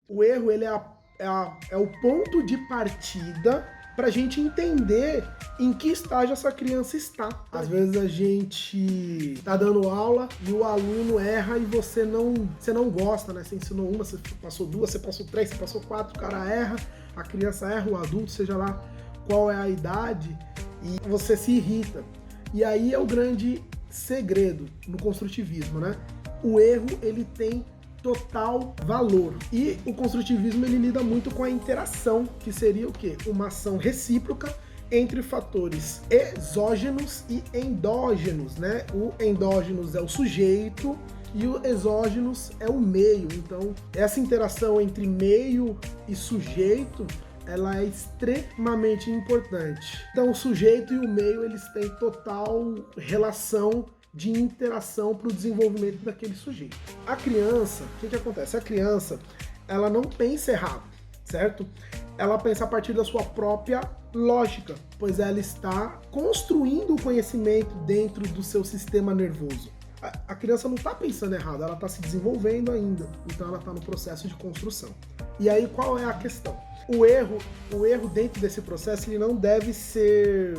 O erro ele é o ponto de partida para a gente entender em que estágio essa criança está. Às vezes a gente está dando aula e o aluno erra e você não gosta, né? Você ensinou uma, você passou duas, você passou três, você passou quatro, o cara erra, a criança erra, o adulto, seja lá qual é a idade, e você se irrita. E aí é o grande segredo no construtivismo, né? O erro, ele tem total valor. E o construtivismo, ele lida muito com a interação, que seria o quê? Uma ação recíproca entre fatores exógenos e endógenos, né? O endógenos é o sujeito e o exógenos é o meio. Então, essa interação entre meio e sujeito, ela é extremamente importante. Então, o sujeito e o meio, eles têm total relação de interação para o desenvolvimento daquele sujeito. A criança, o que acontece? A criança, ela não pensa errado, certo? Ela pensa a partir da sua própria lógica, pois ela está construindo o conhecimento dentro do seu sistema nervoso. A criança não está pensando errado, ela está se desenvolvendo ainda, então ela está no processo de construção. E aí qual é a questão? O erro dentro desse processo, ele não deve ser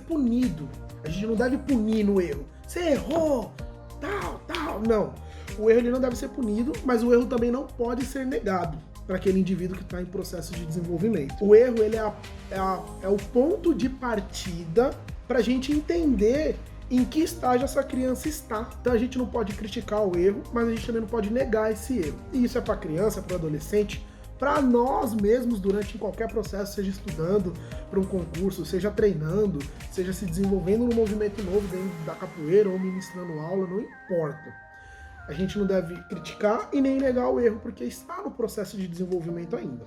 punido. A gente não deve punir no erro. Você errou, tal. Não. O erro ele não deve ser punido, mas o erro também não pode ser negado para aquele indivíduo que está em processo de desenvolvimento. O erro ele é o ponto de partida para a gente entender em que estágio essa criança está. Então a gente não pode criticar o erro, mas a gente também não pode negar esse erro. E isso é para criança, para adolescente, para nós mesmos durante qualquer processo, seja estudando para um concurso, seja treinando, seja se desenvolvendo num movimento novo dentro da capoeira ou ministrando aula, não importa. A gente não deve criticar e nem negar o erro, porque está no processo de desenvolvimento ainda.